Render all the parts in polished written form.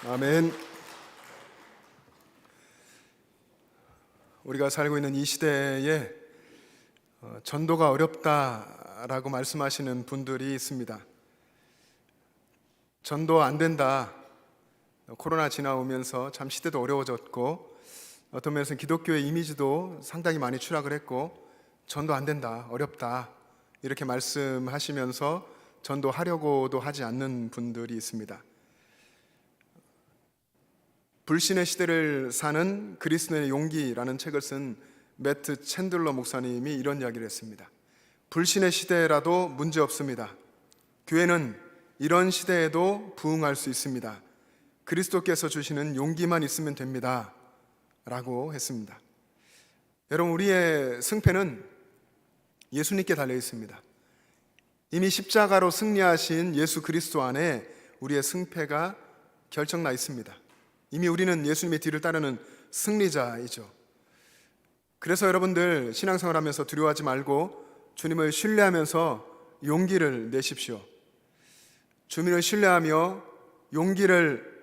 아멘. 우리가 살고 있는 이 시대에 전도가 어렵다라고 말씀하시는 분들이 있습니다. 전도 안 된다. 코로나 지나오면서 참 시대도 어려워졌고 어떤 면에서는 기독교의 이미지도 상당히 많이 추락을 했고 전도 안 된다, 어렵다 이렇게 말씀하시면서 전도하려고도 하지 않는 분들이 있습니다. 불신의 시대를 사는 그리스도의 용기라는 책을 쓴 매트 챈들러 목사님이 이런 이야기를 했습니다. 불신의 시대라도 문제없습니다. 교회는 이런 시대에도 부응할 수 있습니다. 그리스도께서 주시는 용기만 있으면 됩니다 라고 했습니다. 여러분, 우리의 승패는 예수님께 달려 있습니다. 이미 십자가로 승리하신 예수 그리스도 안에 우리의 승패가 결정나 있습니다. 이미 우리는 예수님의 뒤를 따르는 승리자이죠. 그래서 여러분들 신앙생활하면서 두려워하지 말고 주님을 신뢰하면서 용기를 내십시오. 주님을 신뢰하며 용기를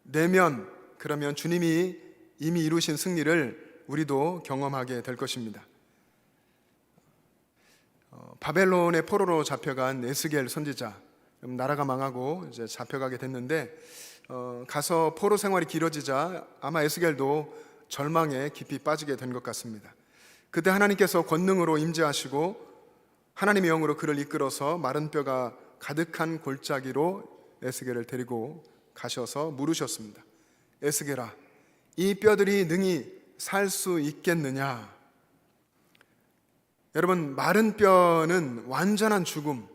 내면 그러면 주님이 이미 이루신 승리를 우리도 경험하게 될 것입니다. 바벨론의 포로로 잡혀간 에스겔 선지자, 나라가 망하고 이제 잡혀가게 됐는데 가서 포로 생활이 길어지자 아마 에스겔도 절망에 깊이 빠지게 된 것 같습니다. 그때 하나님께서 권능으로 임재하시고 하나님의 영으로 그를 이끌어서 마른 뼈가 가득한 골짜기로 에스겔을 데리고 가셔서 물으셨습니다. 에스겔아, 이 뼈들이 능히 살 수 있겠느냐? 여러분, 마른 뼈는 완전한 죽음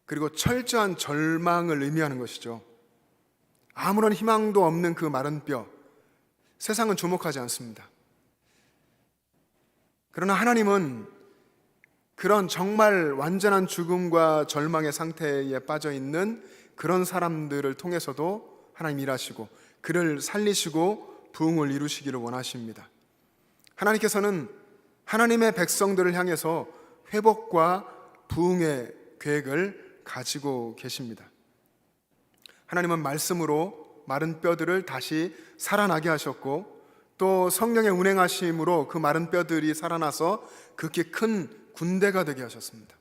그리고 철저한 절망을 의미하는 것이죠. 아무런 희망도 없는 그 마른 뼈, 세상은 주목하지 않습니다. 그러나 하나님은 그런 정말 완전한 죽음과 절망의 상태에 빠져 있는 그런 사람들을 통해서도 하나님 일하시고 그를 살리시고 부흥을 이루시기를 원하십니다. 하나님께서는 하나님의 백성들을 향해서 회복과 부흥의 계획을 가지고 계십니다. 하나님은 말씀으로 마른 뼈들을 다시 살아나게 하셨고 또 성령의 운행하심으로 그 마른 뼈들이 살아나서 극히 큰 군대가 되게 하셨습니다.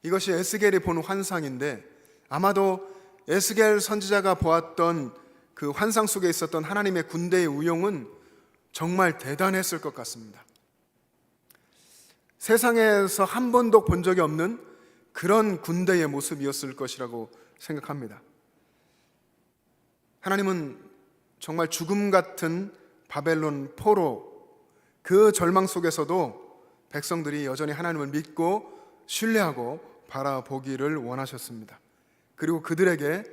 이것이 에스겔이 본 환상인데 아마도 에스겔 선지자가 보았던 그 환상 속에 있었던 하나님의 군대의 우용은 정말 대단했을 것 같습니다. 세상에서 한 번도 본 적이 없는 그런 군대의 모습이었을 것이라고 생각합니다. 하나님은 정말 죽음 같은 바벨론 포로 그 절망 속에서도 백성들이 여전히 하나님을 믿고 신뢰하고 바라보기를 원하셨습니다. 그리고 그들에게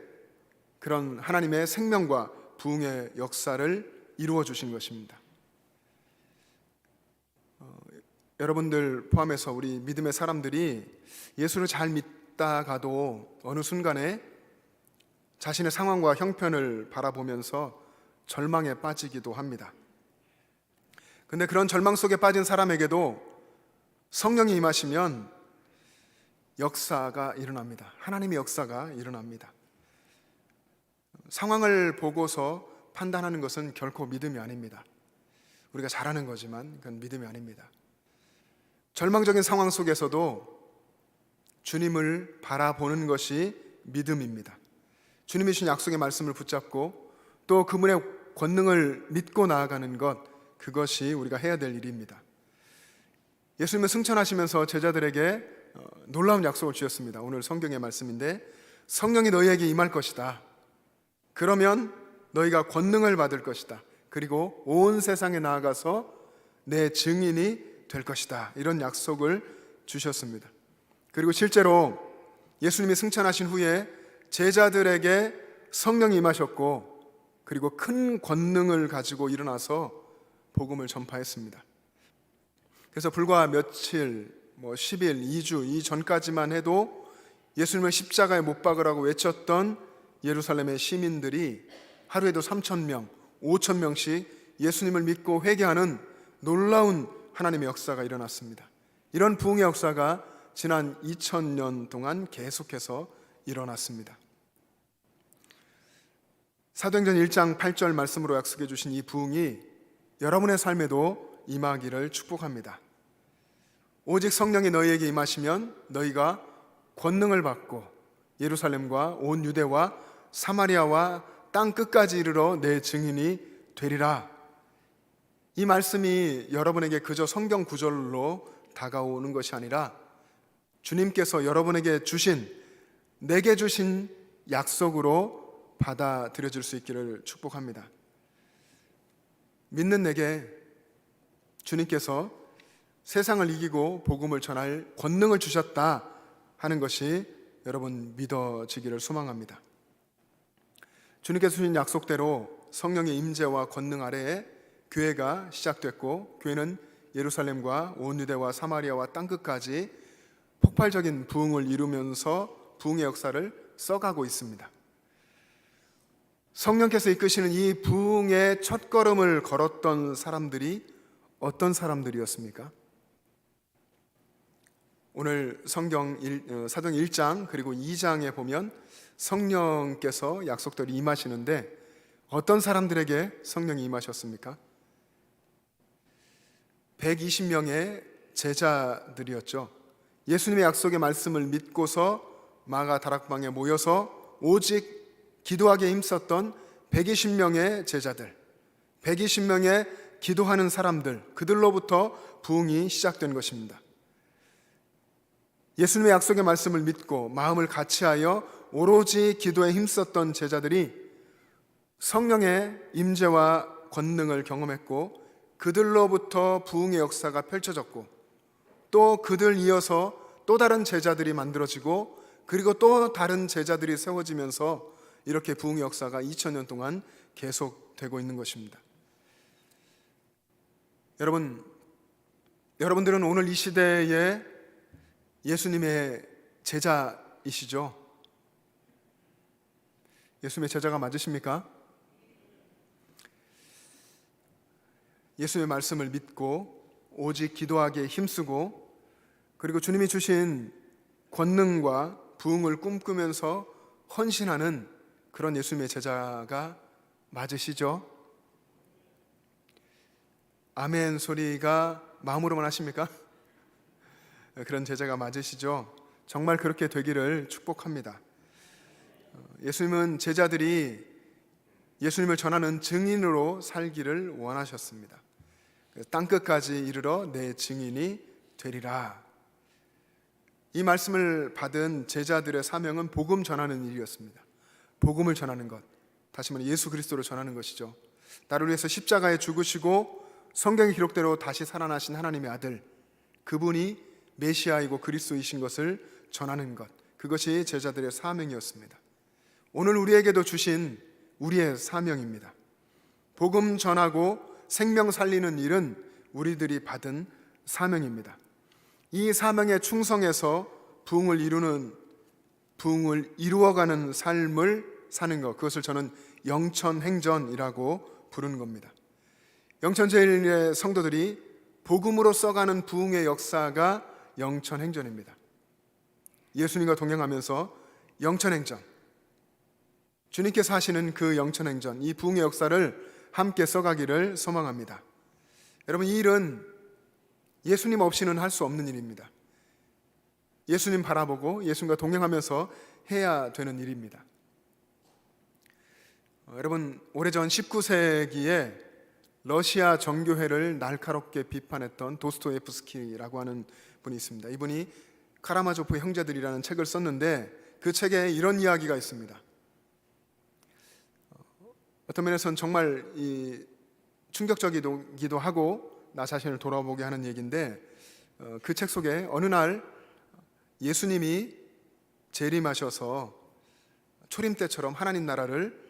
그런 하나님의 생명과 부흥의 역사를 이루어 주신 것입니다. 여러분들 포함해서 우리 믿음의 사람들이 예수를 잘 믿다가도 어느 순간에 자신의 상황과 형편을 바라보면서 절망에 빠지기도 합니다. 근데 그런 절망 속에 빠진 사람에게도 성령이 임하시면 역사가 일어납니다. 하나님의 역사가 일어납니다. 상황을 보고서 판단하는 것은 결코 믿음이 아닙니다. 우리가 잘하는 거지만 그건 믿음이 아닙니다. 절망적인 상황 속에서도 주님을 바라보는 것이 믿음입니다. 주님이 주신 약속의 말씀을 붙잡고 또 그분의 권능을 믿고 나아가는 것, 그것이 우리가 해야 될 일입니다. 예수님은 승천하시면서 제자들에게 놀라운 약속을 주셨습니다. 오늘 성경의 말씀인데 성령이 너희에게 임할 것이다. 그러면 너희가 권능을 받을 것이다. 그리고 온 세상에 나아가서 내 증인이 될 것이다. 이런 약속을 주셨습니다. 그리고 실제로 예수님이 승천하신 후에 제자들에게 성령이 임하셨고 그리고 큰 권능을 가지고 일어나서 복음을 전파했습니다. 그래서 불과 며칠, 10일, 2주 이전까지만 해도 예수님을 십자가에 못 박으라고 외쳤던 예루살렘의 시민들이 하루에도 3,000명, 5,000명씩 예수님을 믿고 회개하는 놀라운 하나님의 역사가 일어났습니다. 이런 부흥의 역사가 지난 2000년 동안 계속해서 일어났습니다. 사도행전 1장 8절 말씀으로 약속해 주신 이 부흥이 여러분의 삶에도 임하기를 축복합니다. 오직 성령이 너희에게 임하시면 너희가 권능을 받고 예루살렘과 온 유대와 사마리아와 땅 끝까지 이르러 내 증인이 되리라. 이 말씀이 여러분에게 그저 성경 구절로 다가오는 것이 아니라 주님께서 여러분에게 주신, 내게 주신 약속으로 받아들여질 수 있기를 축복합니다. 믿는 내게 주님께서 세상을 이기고 복음을 전할 권능을 주셨다 하는 것이 여러분 믿어지기를 소망합니다. 주님께서 주신 약속대로 성령의 임재와 권능 아래에 교회가 시작됐고, 교회는 예루살렘과 온 유대와 사마리아와 땅끝까지 폭발적인 부흥을 이루면서 부흥의 역사를 써가고 있습니다. 성령께서 이끄시는 이 부흥의 첫걸음을 걸었던 사람들이 어떤 사람들이었습니까? 오늘 사도행 1장 그리고 2장에 보면 성령께서 약속대로 임하시는데 어떤 사람들에게 성령이 임하셨습니까? 120명의 제자들이었죠. 예수님의 약속의 말씀을 믿고서 마가 다락방에 모여서 오직 기도하기에 힘썼던 120명의 제자들, 120명의 기도하는 사람들, 그들로부터 부흥이 시작된 것입니다. 예수님의 약속의 말씀을 믿고 마음을 같이하여 오로지 기도에 힘썼던 제자들이 성령의 임재와 권능을 경험했고, 그들로부터 부흥의 역사가 펼쳐졌고, 또 그들 이어서 또 다른 제자들이 만들어지고, 그리고 또 다른 제자들이 세워지면서 이렇게 부흥의 역사가 2000년 동안 계속되고 있는 것입니다. 여러분들은 오늘 이 시대에 예수님의 제자이시죠? 예수님의 제자가 맞으십니까? 예수님의 말씀을 믿고 오직 기도하기에 힘쓰고, 그리고 주님이 주신 권능과 부흥을 꿈꾸면서 헌신하는 그런 예수님의 제자가 맞으시죠? 아멘 소리가 마음으로만 하십니까? 그런 제자가 맞으시죠? 정말 그렇게 되기를 축복합니다. 예수님은 제자들이 예수님을 전하는 증인으로 살기를 원하셨습니다. 땅끝까지 이르러 내 증인이 되리라. 이 말씀을 받은 제자들의 사명은 복음 전하는 일이었습니다. 복음을 전하는 것, 다시 말해 예수 그리스도를 전하는 것이죠. 나를 위해서 십자가에 죽으시고 성경의 기록대로 다시 살아나신 하나님의 아들, 그분이 메시아이고 그리스도이신 것을 전하는 것, 그것이 제자들의 사명이었습니다. 오늘 우리에게도 주신 우리의 사명입니다. 복음 전하고 생명 살리는 일은 우리들이 받은 사명입니다. 이 사명에 충성해서 부흥을 이루어가는 삶을 사는 것, 그것을 저는 영천행전이라고 부르는 겁니다. 영천제일의 성도들이 복음으로 써가는 부흥의 역사가 영천행전입니다. 예수님과 동행하면서 영천행전, 주님께서 하시는 그 영천행전, 이 부흥의 역사를 함께 써가기를 소망합니다. 여러분, 이 일은 예수님 없이는 할 수 없는 일입니다. 예수님 바라보고 예수님과 동행하면서 해야 되는 일입니다. 여러분, 오래전 19세기에 러시아 정교회를 날카롭게 비판했던 도스토옙스키라고 하는 분이 있습니다. 이분이 카라마조프 형제들이라는 책을 썼는데 그 책에 이런 이야기가 있습니다. 어떤 면에서는 정말 충격적이기도 하고 나 자신을 돌아보게 하는 얘기인데, 그 책 속에 어느 날 예수님이 재림하셔서 초림 때처럼 하나님 나라를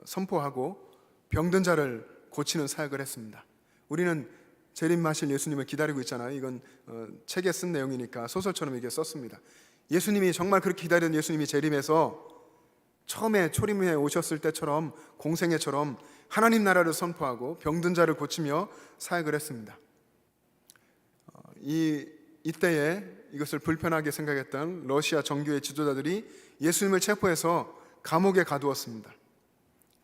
선포하고 병든 자를 고치는 사역을 했습니다. 우리는 재림하실 예수님을 기다리고 있잖아요. 이건 책에 쓴 내용이니까 소설처럼 이렇게 썼습니다. 예수님이 정말 그렇게 기다리던 예수님이 재림해서 처음에 초림해 오셨을 때처럼 공생애처럼 하나님 나라를 선포하고 병든 자를 고치며 사역을 했습니다. 이때에 이것을 불편하게 생각했던 러시아 정교회 지도자들이 예수님을 체포해서 감옥에 가두었습니다.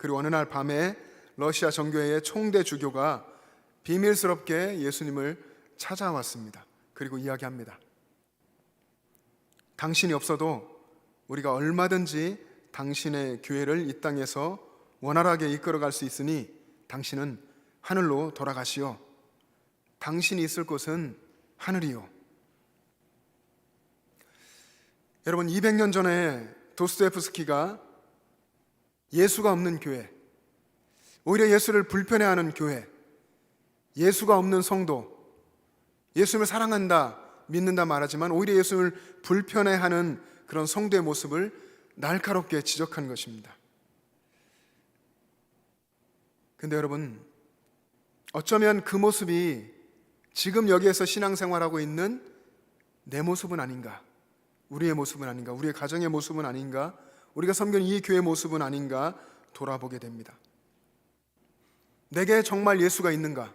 그리고 어느 날 밤에 러시아 정교회의 총대 주교가 비밀스럽게 예수님을 찾아왔습니다. 그리고 이야기합니다. 당신이 없어도 우리가 얼마든지 당신의 교회를 이 땅에서 원활하게 이끌어갈 수 있으니 당신은 하늘로 돌아가시오. 당신이 있을 곳은 하늘이요. 여러분, 200년 전에 도스토옙스키가 예수가 없는 교회, 오히려 예수를 불편해하는 교회, 예수가 없는 성도, 예수님을 사랑한다, 믿는다 말하지만 오히려 예수님을 불편해하는 그런 성도의 모습을 날카롭게 지적한 것입니다. 근데 여러분, 어쩌면 그 모습이 지금 여기에서 신앙생활하고 있는 내 모습은 아닌가, 우리의 모습은 아닌가, 우리의 가정의 모습은 아닌가, 우리가 섬기는 이 교회의 모습은 아닌가 돌아보게 됩니다. 내게 정말 예수가 있는가?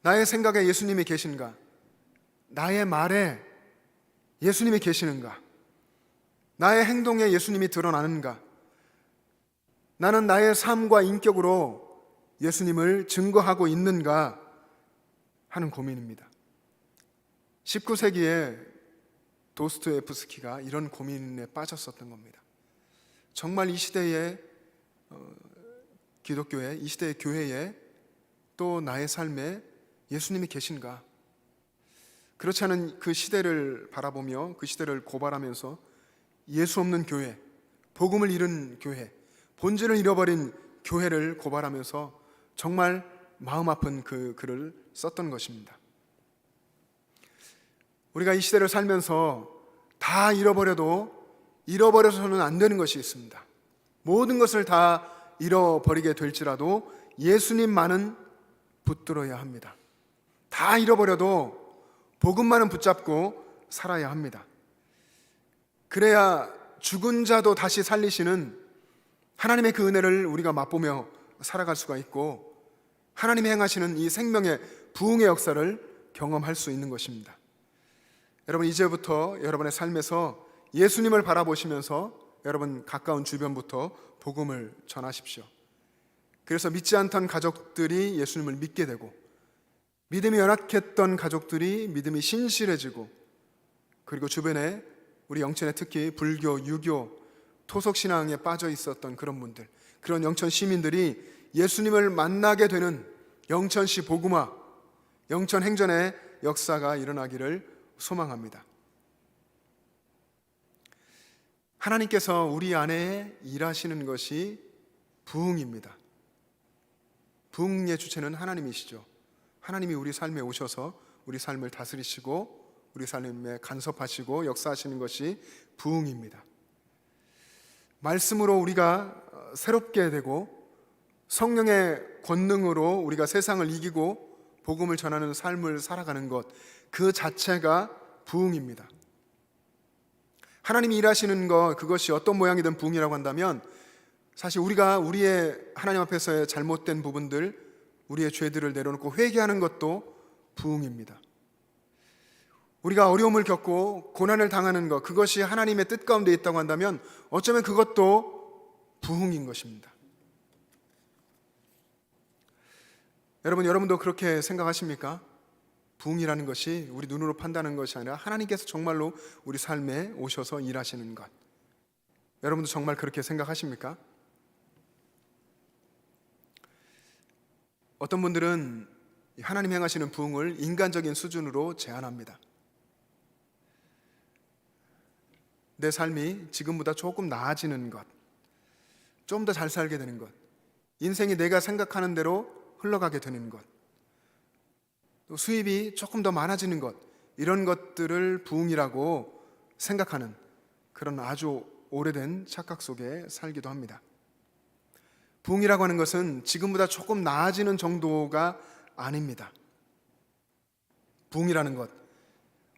나의 생각에 예수님이 계신가? 나의 말에 예수님이 계시는가? 나의 행동에 예수님이 드러나는가? 나는 나의 삶과 인격으로 예수님을 증거하고 있는가 하는 고민입니다. 19세기에 도스토옙스키가 이런 고민에 빠졌었던 겁니다. 정말 이 시대의 기독교에, 이 시대의 교회에, 또 나의 삶에 예수님이 계신가? 그렇지 않은 그 시대를 바라보며 그 시대를 고발하면서 예수 없는 교회, 복음을 잃은 교회, 본질을 잃어버린 교회를 고발하면서 정말 마음 아픈 그 글을 썼던 것입니다. 우리가 이 시대를 살면서 다 잃어버려서는 안 되는 것이 있습니다. 모든 것을 다 잃어버리게 될지라도 예수님만은 붙들어야 합니다. 다 잃어버려도 복음만은 붙잡고 살아야 합니다. 그래야 죽은 자도 다시 살리시는 하나님의 그 은혜를 우리가 맛보며 살아갈 수가 있고, 하나님이 행하시는 이 생명의 부흥의 역사를 경험할 수 있는 것입니다. 여러분, 이제부터 여러분의 삶에서 예수님을 바라보시면서 여러분 가까운 주변부터 복음을 전하십시오. 그래서 믿지 않던 가족들이 예수님을 믿게 되고, 믿음이 연약했던 가족들이 믿음이 신실해지고, 그리고 주변에 우리 영천에 특히 불교, 유교, 토속신앙에 빠져 있었던 그런 분들, 그런 영천 시민들이 예수님을 만나게 되는 영천시 복음화, 영천 행전의 역사가 일어나기를 소망합니다. 하나님께서 우리 안에 일하시는 것이 부흥입니다. 부흥의 주체는 하나님이시죠. 하나님이 우리 삶에 오셔서 우리 삶을 다스리시고 우리 삶에 간섭하시고 역사하시는 것이 부흥입니다. 말씀으로 우리가 새롭게 되고 성령의 권능으로 우리가 세상을 이기고 복음을 전하는 삶을 살아가는 것, 그 자체가 부흥입니다. 하나님이 일하시는 것, 그것이 어떤 모양이든 부흥이라고 한다면, 사실 우리가 우리의 하나님 앞에서의 잘못된 부분들, 우리의 죄들을 내려놓고 회개하는 것도 부흥입니다. 우리가 어려움을 겪고 고난을 당하는 것, 그것이 하나님의 뜻 가운데 있다고 한다면 어쩌면 그것도 부흥인 것입니다. 여러분도 그렇게 생각하십니까? 부흥이라는 것이 우리 눈으로 판단하는 것이 아니라 하나님께서 정말로 우리 삶에 오셔서 일하시는 것, 여러분도 정말 그렇게 생각하십니까? 어떤 분들은 하나님 행하시는 부흥을 인간적인 수준으로 제한합니다. 내 삶이 지금보다 조금 나아지는 것, 좀 더 잘 살게 되는 것, 인생이 내가 생각하는 대로 흘러가게 되는 것, 또 수입이 조금 더 많아지는 것, 이런 것들을 부흥이라고 생각하는 그런 아주 오래된 착각 속에 살기도 합니다. 부흥이라고 하는 것은 지금보다 조금 나아지는 정도가 아닙니다. 부흥이라는 것,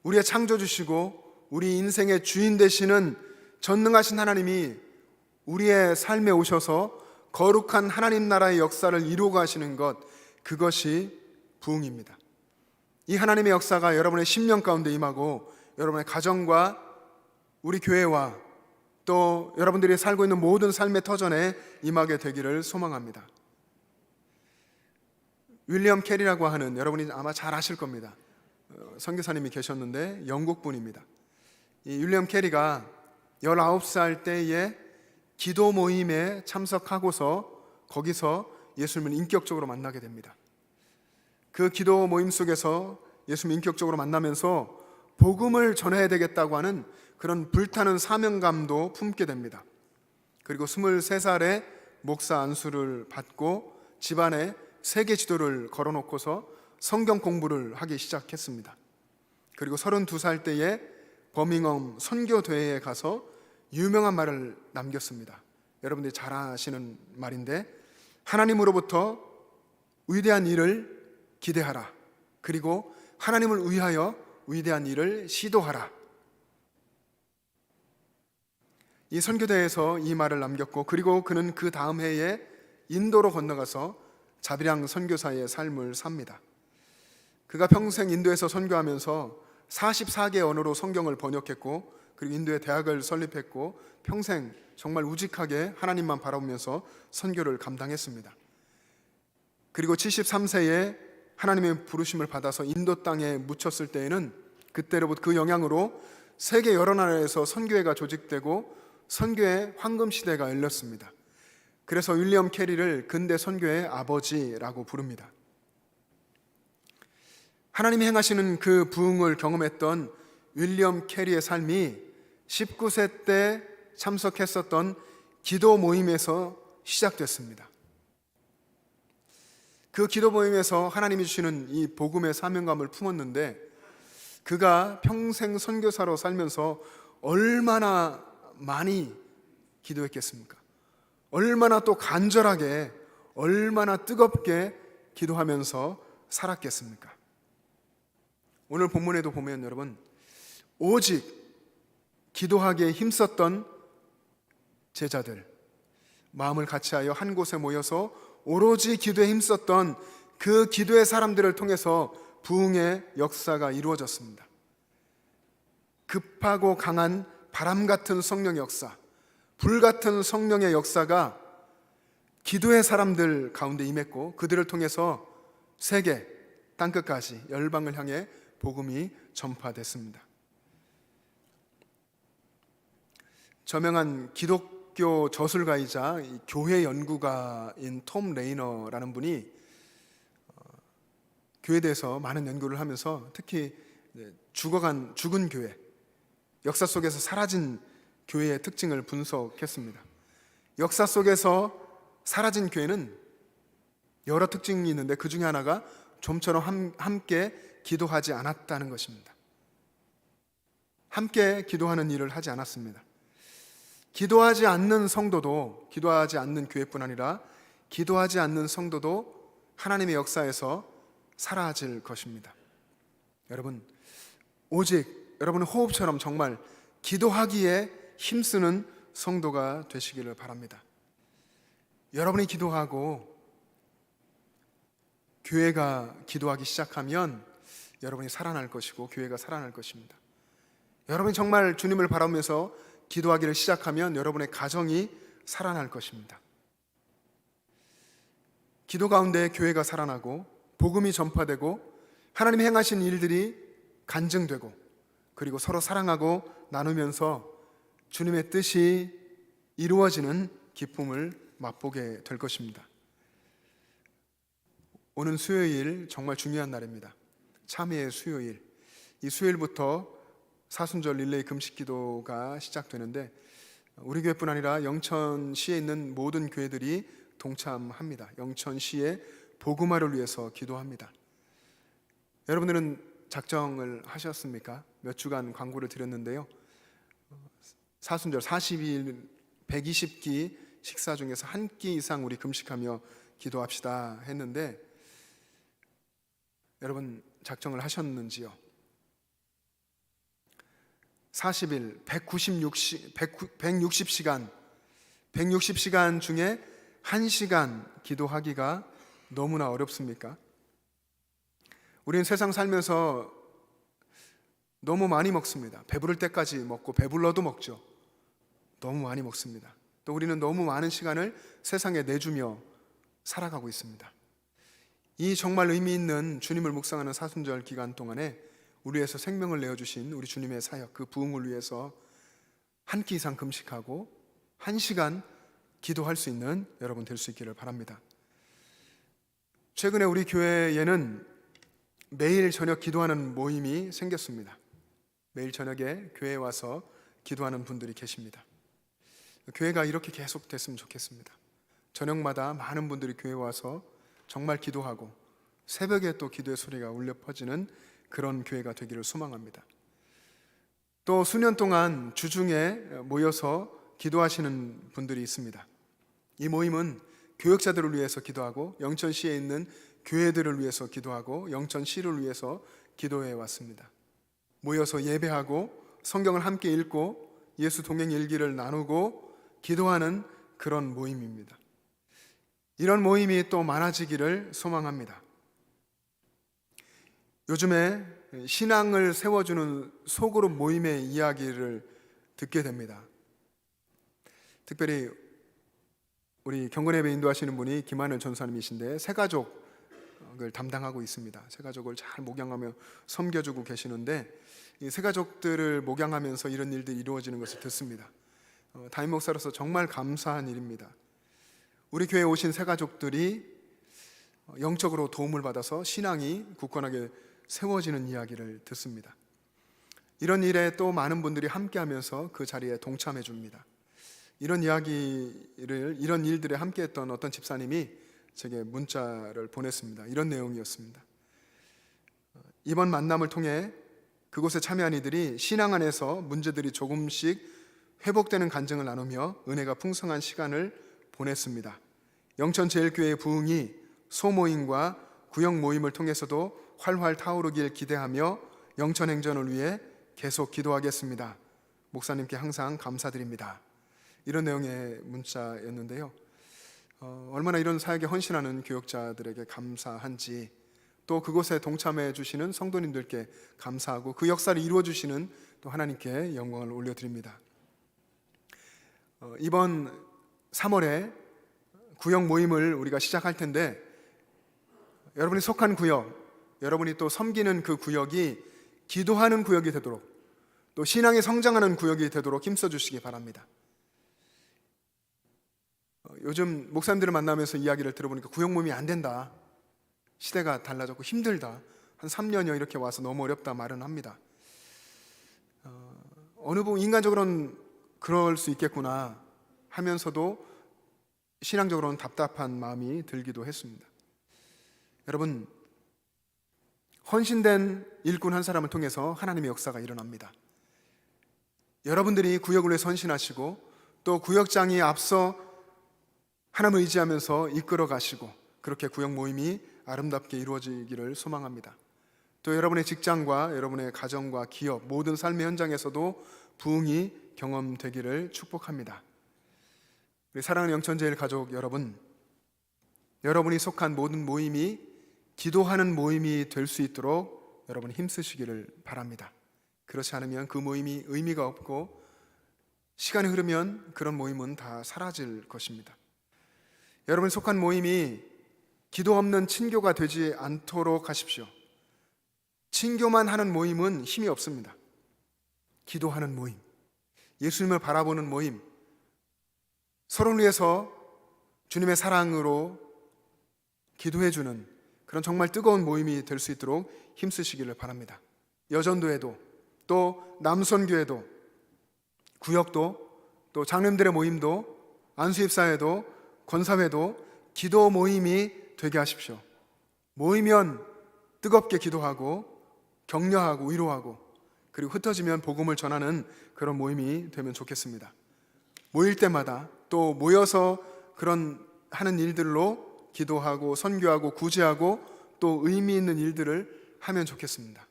우리의 창조주시고 우리 인생의 주인 되시는 전능하신 하나님이 우리의 삶에 오셔서 거룩한 하나님 나라의 역사를 이루어 가시는 것, 그것이 부흥입니다. 이 하나님의 역사가 여러분의 심령 가운데 임하고 여러분의 가정과 우리 교회와 또 여러분들이 살고 있는 모든 삶의 터전에 임하게 되기를 소망합니다. 윌리엄 캐리라고 하는, 여러분이 아마 잘 아실 겁니다. 선교사님이 계셨는데 영국 분입니다. 이 윌리엄 캐리가 19살 때에 기도 모임에 참석하고서 거기서 예수님을 인격적으로 만나게 됩니다. 그 기도 모임 속에서 예수님 인격적으로 만나면서 복음을 전해야 되겠다고 하는 그런 불타는 사명감도 품게 됩니다. 그리고 23살에 목사 안수를 받고 집안에 세계 지도를 걸어놓고서 성경 공부를 하기 시작했습니다. 그리고 32살 때에 버밍엄 선교대회에 가서 유명한 말을 남겼습니다. 여러분들이 잘 아시는 말인데, 하나님으로부터 위대한 일을 기대하라. 그리고 하나님을 위하여 위대한 일을 시도하라. 이 선교대회에서 이 말을 남겼고, 그리고 그는 그 다음 해에 인도로 건너가서 자비랑 선교사의 삶을 삽니다. 그가 평생 인도에서 선교하면서 44개 언어로 성경을 번역했고, 그리고 인도의 대학을 설립했고, 평생 정말 우직하게 하나님만 바라보면서 선교를 감당했습니다. 그리고 73세에 하나님의 부르심을 받아서 인도 땅에 묻혔을 때에는 그때로부터 그 영향으로 세계 여러 나라에서 선교회가 조직되고 선교의 황금 시대가 열렸습니다. 그래서 윌리엄 캐리를 근대 선교의 아버지라고 부릅니다. 하나님이 행하시는 그 부흥을 경험했던 윌리엄 캐리의 삶이 19세 때 참석했었던 기도 모임에서 시작됐습니다. 그 기도 모임에서 하나님이 주시는 이 복음의 사명감을 품었는데, 그가 평생 선교사로 살면서 얼마나 많이 기도했겠습니까? 얼마나 또 간절하게, 얼마나 뜨겁게 기도하면서 살았겠습니까? 오늘 본문에도 보면 여러분, 오직 기도하기에 힘썼던 제자들, 마음을 같이하여 한 곳에 모여서 오로지 기도에 힘썼던 그 기도의 사람들을 통해서 부흥의 역사가 이루어졌습니다. 급하고 강한 바람 같은 성령의 역사, 불 같은 성령의 역사가 기도의 사람들 가운데 임했고, 그들을 통해서 세계 땅끝까지 열방을 향해 복음이 전파됐습니다. 저명한 기독교 저술가이자 교회 연구가인 톰 레이너라는 분이 교회에 대해서 많은 연구를 하면서 특히 죽은 교회, 역사 속에서 사라진 교회의 특징을 분석했습니다. 역사 속에서 사라진 교회는 여러 특징이 있는데, 그 중에 하나가 좀처럼 함께 기도하지 않았다는 것입니다. 함께 기도하는 일을 하지 않았습니다. 기도하지 않는 성도도, 기도하지 않는 교회뿐 아니라 기도하지 않는 성도도 하나님의 역사에서 사라질 것입니다. 여러분, 오직 여러분의 호흡처럼 정말 기도하기에 힘쓰는 성도가 되시기를 바랍니다. 여러분이 기도하고 교회가 기도하기 시작하면 여러분이 살아날 것이고 교회가 살아날 것입니다. 여러분이 정말 주님을 바라보면서 기도하기를 시작하면 여러분의 가정이 살아날 것입니다. 기도 가운데 교회가 살아나고 복음이 전파되고 하나님이 행하신 일들이 간증되고, 그리고 서로 사랑하고 나누면서 주님의 뜻이 이루어지는 기쁨을 맛보게 될 것입니다. 오는 수요일 정말 중요한 날입니다. 참회의 수요일. 이 수요일부터 사순절 릴레이 금식 기도가 시작되는데, 우리 교회뿐 아니라 영천시에 있는 모든 교회들이 동참합니다. 영천시의 복음화를 위해서 기도합니다. 여러분들은 작정을 하셨습니까? 몇 주간 광고를 드렸는데요, 사순절 40일 120끼 식사 중에서 한 끼 이상 우리 금식하며 기도합시다 했는데, 여러분 작정을 하셨는지요? 40일 160시간 중에 1시간 기도하기가 너무나 어렵습니까? 우리는 세상 살면서 너무 많이 먹습니다. 배부를 때까지 먹고 배불러도 먹죠. 너무 많이 먹습니다. 또 우리는 너무 많은 시간을 세상에 내주며 살아가고 있습니다. 이 정말 의미 있는 주님을 묵상하는 사순절 기간 동안에 우리 위해서 생명을 내어주신 우리 주님의 사역, 그 부흥을 위해서 한 끼 이상 금식하고 1시간 기도할 수 있는 여러분 될 수 있기를 바랍니다. 최근에 우리 교회에는 매일 저녁 기도하는 모임이 생겼습니다. 매일 저녁에 교회에 와서 기도하는 분들이 계십니다. 교회가 이렇게 계속 됐으면 좋겠습니다. 저녁마다 많은 분들이 교회에 와서 정말 기도하고 새벽에 또 기도의 소리가 울려 퍼지는 그런 교회가 되기를 소망합니다. 또 수년 동안 주중에 모여서 기도하시는 분들이 있습니다. 이 모임은 교역자들을 위해서 기도하고 영천시에 있는 교회들을 위해서 기도하고 영천시를 위해서 기도해 왔습니다. 모여서 예배하고 성경을 함께 읽고 예수 동행 일기를 나누고 기도하는 그런 모임입니다. 이런 모임이 또 많아지기를 소망합니다. 요즘에 신앙을 세워주는 소그룹 모임의 이야기를 듣게 됩니다. 특별히 우리 경건예배 인도하시는 분이 김하늘 전사님이신데 새가족을 담당하고 있습니다. 새가족을 잘 목양하며 섬겨주고 계시는데 이 새가족들을 목양하면서 이런 일들이 이루어지는 것을 듣습니다. 담임 목사로서 정말 감사한 일입니다. 우리 교회에 오신 새가족들이 영적으로 도움을 받아서 신앙이 굳건하게 세워지는 이야기를 듣습니다. 이런 일에 또 많은 분들이 함께하면서 그 자리에 동참해 줍니다. 이런 일들에 함께했던 어떤 집사님이 제게 문자를 보냈습니다. 이런 내용이었습니다. 이번 만남을 통해 그곳에 참여한 이들이 신앙 안에서 문제들이 조금씩 회복되는 간증을 나누며 은혜가 풍성한 시간을 보냈습니다. 영천제일교회의 부흥이 소모임과 구역 모임을 통해서도 활활 타오르길 기대하며 영천행전을 위해 계속 기도하겠습니다. 목사님께 항상 감사드립니다. 이런 내용의 문자였는데요. 얼마나 이런 사역에 헌신하는 교역자들에게 감사한지, 또 그곳에 동참해 주시는 성도님들께 감사하고 그 역사를 이루어 주시는 또 하나님께 영광을 올려드립니다. 이번 3월에 구역 모임을 우리가 시작할 텐데 여러분이 속한 구역, 여러분이 또 섬기는 그 구역이 기도하는 구역이 되도록, 또 신앙이 성장하는 구역이 되도록 힘써 주시기 바랍니다. 요즘 목사님들을 만나면서 이야기를 들어보니까 구역 모임이 안 된다, 시대가 달라졌고 힘들다, 한 3년여 이렇게 와서 너무 어렵다 말은 합니다. 어느 부분 인간적으로는 그럴 수 있겠구나 하면서도 신앙적으로는 답답한 마음이 들기도 했습니다. 여러분, 헌신된 일꾼 한 사람을 통해서 하나님의 역사가 일어납니다. 여러분들이 구역을 위해서 헌신하시고 또 구역장이 앞서 하나님을 의지하면서 이끌어 가시고 그렇게 구역 모임이 아름답게 이루어지기를 소망합니다. 또 여러분의 직장과 여러분의 가정과 기업, 모든 삶의 현장에서도 부흥이 경험되기를 축복합니다. 우리 사랑하는 영천제일 가족 여러분, 여러분이 속한 모든 모임이 기도하는 모임이 될 수 있도록 여러분 힘쓰시기를 바랍니다. 그렇지 않으면 그 모임이 의미가 없고 시간이 흐르면 그런 모임은 다 사라질 것입니다. 여러분이 속한 모임이 기도 없는 친교가 되지 않도록 하십시오. 친교만 하는 모임은 힘이 없습니다. 기도하는 모임, 예수님을 바라보는 모임, 서로를 위해서 주님의 사랑으로 기도해주는 그런 정말 뜨거운 모임이 될 수 있도록 힘쓰시기를 바랍니다. 여전도에도 또 남선교회도 구역도 또 장님들의 모임도 안수입사회도 권사회도 기도 모임이 되게 하십시오. 모이면 뜨겁게 기도하고 격려하고 위로하고 그리고 흩어지면 복음을 전하는 그런 모임이 되면 좋겠습니다. 모일 때마다 또 모여서 그런 하는 일들로 기도하고 선교하고 구제하고 또 의미 있는 일들을 하면 좋겠습니다.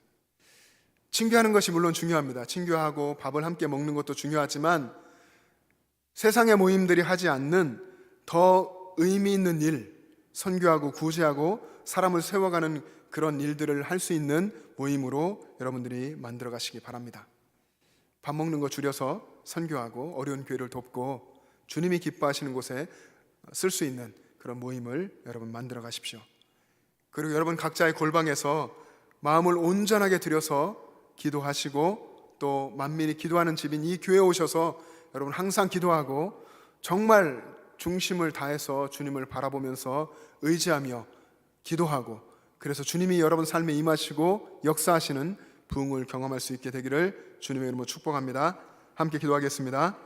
친교하는 것이 물론 중요합니다. 친교하고 밥을 함께 먹는 것도 중요하지만 세상의 모임들이 하지 않는 더 의미 있는 일, 선교하고 구제하고 사람을 세워가는 그런 일들을 할 수 있는 모임으로 여러분들이 만들어 가시기 바랍니다. 밥 먹는 거 줄여서 선교하고 어려운 교회를 돕고 주님이 기뻐하시는 곳에 쓸 수 있는 그런 모임을 여러분 만들어 가십시오. 그리고 여러분 각자의 골방에서 마음을 온전하게 들여서 기도하시고 또 만민이 기도하는 집인 이 교회에 오셔서 여러분 항상 기도하고 정말 중심을 다해서 주님을 바라보면서 의지하며 기도하고, 그래서 주님이 여러분 삶에 임하시고 역사하시는 부흥을 경험할 수 있게 되기를 주님의 이름으로 축복합니다. 함께 기도하겠습니다.